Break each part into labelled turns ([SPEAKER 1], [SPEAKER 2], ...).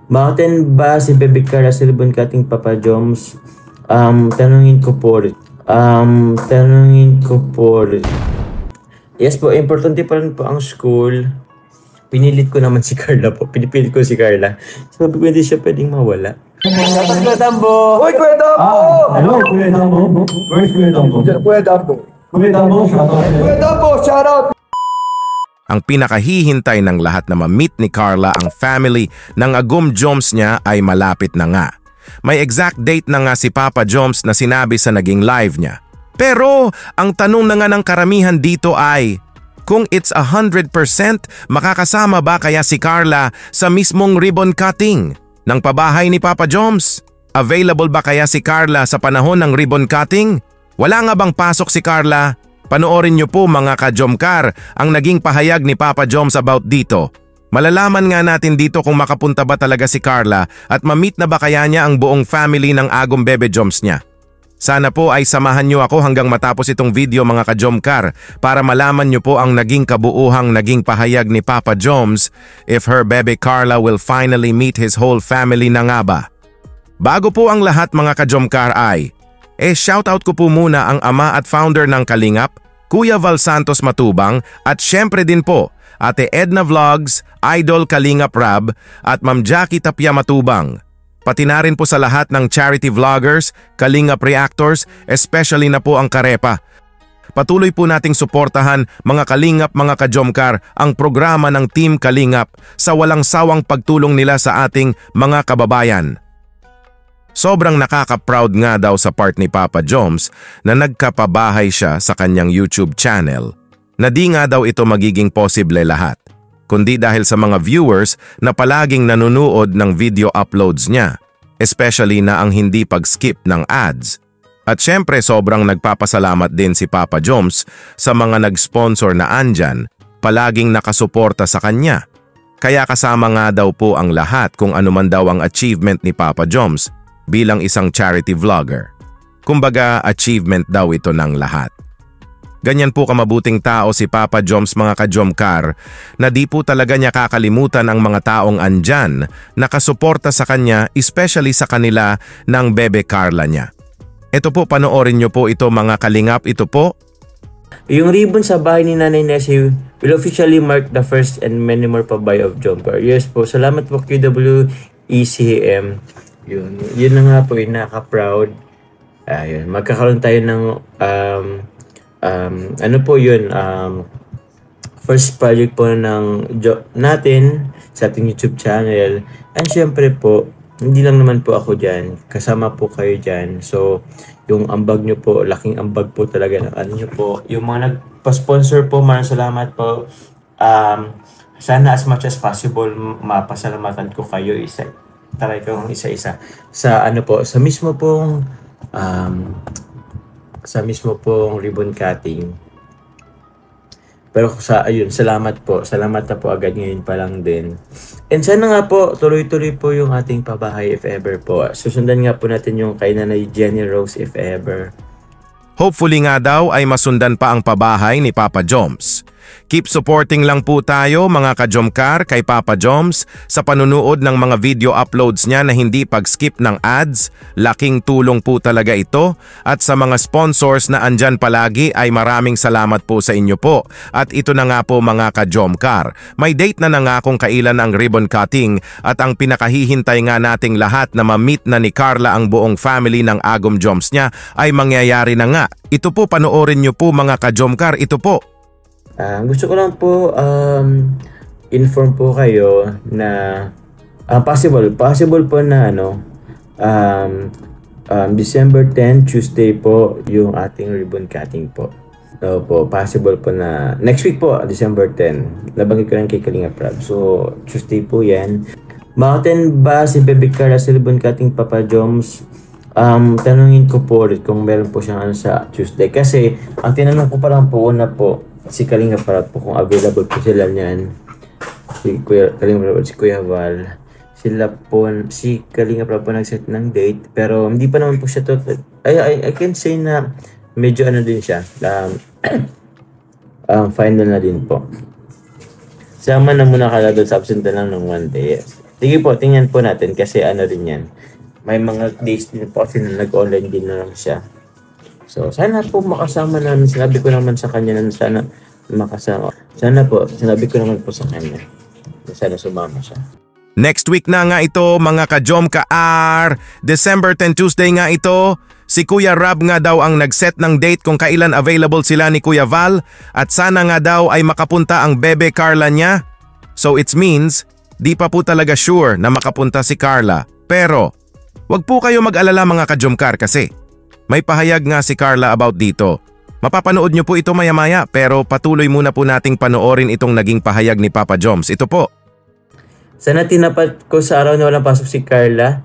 [SPEAKER 1] Mountain ba si Bebe Carla sa ribbon cutting, Papa Joms? Tanungin ko po ulit. Yes po, importante pa rin po ang school. Pinilit ko naman si Carla po. Pinipilit ko si Carla. Sabi ko hindi siya pwedeng mawala. Kuya Dambo!
[SPEAKER 2] Uy, Kuya Dambo!
[SPEAKER 3] Hello, Kuya Dambo. Where's Kuya Dambo?
[SPEAKER 2] Kuya Dambo.
[SPEAKER 3] Kuya Dambo, shoutout.
[SPEAKER 2] Kuya Dambo, shoutout!
[SPEAKER 4] Ang pinakahihintay ng lahat na ma-meet ni Carla ang family ng Agum Joms niya ay malapit na nga. May exact date na nga si Papa Joms na sinabi sa naging live niya. Pero ang tanong na nga ng karamihan dito ay, kung it's 100%, makakasama ba kaya si Carla sa mismong ribbon cutting ng pabahay ni Papa Joms? Available ba kaya si Carla sa panahon ng ribbon cutting? Wala nga bang pasok si Carla? Panoorin niyo po mga ka-Jomcar ang naging pahayag ni Papa Joms about dito. Malalaman nga natin dito kung makapunta ba talaga si Carla at ma-meet na ba kaya niya ang buong family ng Agum Bebe Joms niya. Sana po ay samahan niyo ako hanggang matapos itong video mga ka-Jomcar para malaman niyo po ang naging kabuuhang naging pahayag ni Papa Joms if her Bebe Carla will finally meet his whole family na nga ba. Bago po ang lahat mga ka-Jomcar ay, shoutout ko po muna ang ama at founder ng Kalingap, Kuya Val Santos Matubang at syempre din po Ate Edna Vlogs, Idol Kalingap Rab at Ma'am Jackie Tapia Matubang. Pati na rin po sa lahat ng charity vloggers, Kalingap Reactors, especially na po ang Karepa. Patuloy po nating suportahan mga Kalingap mga ka-Jomcar ang programa ng Team Kalingap sa walang sawang pagtulong nila sa ating mga kababayan. Sobrang nakaka-proud nga daw sa part ni Papa Joms na nagkapabahay siya sa kanyang YouTube channel. Na di nga daw ito magiging posible lahat, kundi dahil sa mga viewers na palaging nanonood ng video uploads niya, especially na ang hindi pag-skip ng ads. At syempre sobrang nagpapasalamat din si Papa Joms sa mga nag-sponsor na andyan, palaging nakasuporta sa kanya. Kaya kasama nga daw po ang lahat kung ano man daw ang achievement ni Papa Joms bilang isang charity vlogger. Kumbaga, achievement daw ito ng lahat. Ganyan po kamabuting tao si Papa Joms mga ka-Jomcar na di po talaga niya kakalimutan ang mga taong andyan nakasuporta sa kanya, especially sa kanila ng Bebe Carla niya. Ito po, panoorin niyo po ito mga Kalingap, ito po.
[SPEAKER 1] Yung ribbon sa bahay ni Nanay Nessie will officially mark the first and many more pabahay of Jomcar. Yes po, salamat po QWECM. Yun na nga po, naka-proud. Ayun, magkakaroon tayo ng ano po yun, first project po ng natin sa ating YouTube channel. And syempre po, hindi lang naman po ako dyan, kasama po kayo dyan. So, yung ambag nyo po, laking ambag po talaga ng ano nyo po. Yung mga nagpa-sponsor po, maraming salamat po. Sana as much as possible, mapasalamatan ko kayo try ko isa-isa sa ano po, sa mismo pong ribbon cutting. Pero ayun, salamat na po agad ngayon pa lang din. And sana nga po tuloy-tuloy po yung ating pabahay if ever po. Susundan nga po natin yung kay Nanay Jenny Rose if ever.
[SPEAKER 4] Hopefully nga daw ay masundan pa ang pabahay ni Papa Joms. Keep supporting lang po tayo mga ka-Jomcar kay Papa Joms sa panunood ng mga video uploads niya na hindi pag-skip ng ads. Laking tulong po talaga ito. At sa mga sponsors na andyan palagi ay maraming salamat po sa inyo po. At ito na nga po mga ka-Jomcar. May date na nga kung kailan ang ribbon cutting at ang pinakahihintay nga nating lahat na ma-meet na ni Carla ang buong family ng Agum Joms niya ay mangyayari na nga. Ito po, panoorin nyo po mga ka-Jomcar, ito po.
[SPEAKER 1] Gusto ko lang po inform po kayo na possible po na December 10, Tuesday po yung ating ribbon cutting po. So po, possible po na next week po, December 10. Nabanggit ko lang kay Kalingap Rab. So, Tuesday po yan. Mountain ba si Bebe Carla sa ribbon cutting, Papa Joms? Tanungin ko po ulit kung meron po siyang sa Tuesday. Kasi, ang tinanong ko pa lang po una po, si Kalingap Rab po kung available po sila niyan. Si Kalingap Rab, si Kuya Val. Si Kalingap Rab po nag-set ng date. Pero hindi pa naman po siya I can say na medyo ano din siya. Final na din po. Sama na muna kala doon sa absent na lang ng 1 day. Yes. Sige po, tingnan po natin kasi ano rin yan. May mga days din po kasi na nag-online din na lang siya. So, sana po makasama namin. Sinabi ko naman sa kanya na sana makasama. Sana po, sinabi ko naman po sa kanya. Sana sumama siya.
[SPEAKER 4] Next week na nga ito mga ka-Jom ka-R. December 10 Tuesday nga ito. Si Kuya Rab nga daw ang nag-set ng date kung kailan available sila ni Kuya Val at sana nga daw ay makapunta ang bebe Carla niya. So it means, di pa po talaga sure na makapunta si Carla. Pero, wag po kayo mag-alala mga ka-Jomcar kasi may pahayag nga si Carla about dito. Mapapanood nyo po ito maya-maya pero patuloy muna po nating panoorin itong naging pahayag ni Papa Joms. Ito po.
[SPEAKER 1] Sana tinapat ko sa araw na walang pasok si Carla.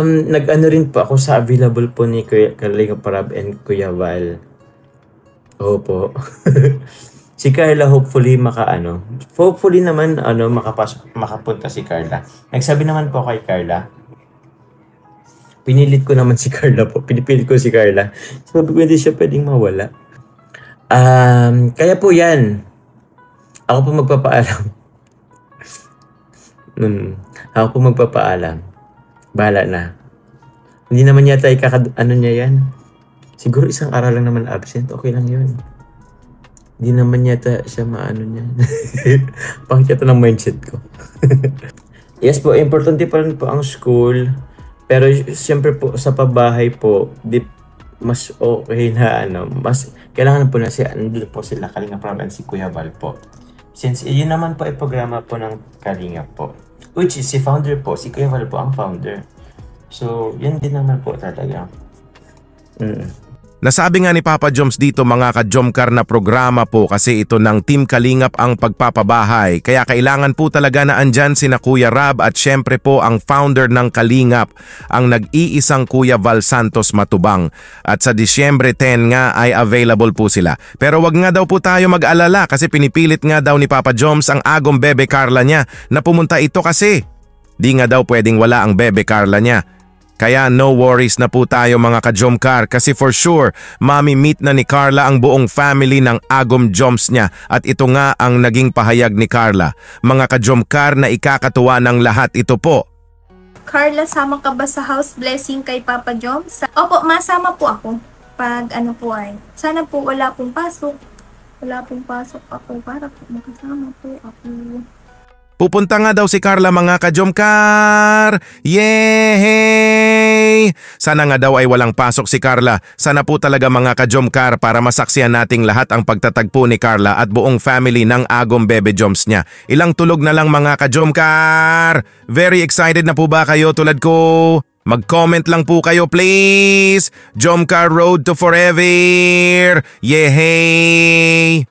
[SPEAKER 1] Nag-ano rin po ako sa available po ni Kuya Kalinga Prab and Kuya Val. Opo. Si Carla hopefully hopefully naman makapunta si Carla. Nagsabi naman po kay Carla. Pinilit ko naman si Carla po. Pinipilit ko si Carla. Sabi ko hindi siya pwedeng mawala. Kaya po yan. Ako po magpapaalam. Ako po magpapaalam. Bahala na. Hindi naman yata niya yan. Siguro isang araw lang naman absent. Okay lang yun. Hindi naman yata siya niya. Pangit yata ng mindset ko. Yes po, importante pa rin po ang school. Pero siyempre po sa pabahay po, mas okay na mas kailangan po na andun po sila Kalinga Prab and si Kuya Val po. Since yun naman po ay programa po ng Kalinga po. Which is si founder po, si Kuya Val po ang founder. So, yun din naman po talaga.
[SPEAKER 4] Nasabi nga ni Papa Joms dito mga ka-Jomcar na programa po kasi ito ng Team Kalingap ang pagpapabahay. Kaya kailangan po talaga na andyan sina Kuya Rab at syempre po ang founder ng Kalingap, ang nag-iisang Kuya Val Santos Matubang. At sa Disyembre 10 nga ay available po sila. Pero wag nga daw po tayo mag-alala kasi pinipilit nga daw ni Papa Joms ang agong bebe Carla niya na pumunta ito kasi. Di nga daw pwedeng wala ang bebe Carla niya. Kaya no worries na po tayo mga ka-Jomcar kasi for sure, mami-meet na ni Carla ang buong family ng Agom Joms niya at ito nga ang naging pahayag ni Carla. Mga ka-Jomcar na ikakatuwa ng lahat ito po.
[SPEAKER 2] Carla, sama ka ba sa house blessing kay Papa Joms? Opo, masama po ako. Pag po ay. Sana po wala pong pasok. Wala pong pasok ako para po makasama po ako.
[SPEAKER 4] Pupunta nga daw si Carla mga ka-Jomcar! Yay! Sana nga daw ay walang pasok si Carla. Sana po talaga mga ka-Jomcar para masaksiyan nating lahat ang pagtatagpo ni Carla at buong family ng Agom Bebe Joms niya. Ilang tulog na lang mga ka-Jomcar! Very excited na po ba kayo tulad ko? Mag-comment lang po kayo please! Jomcar Road to Forever! Yay!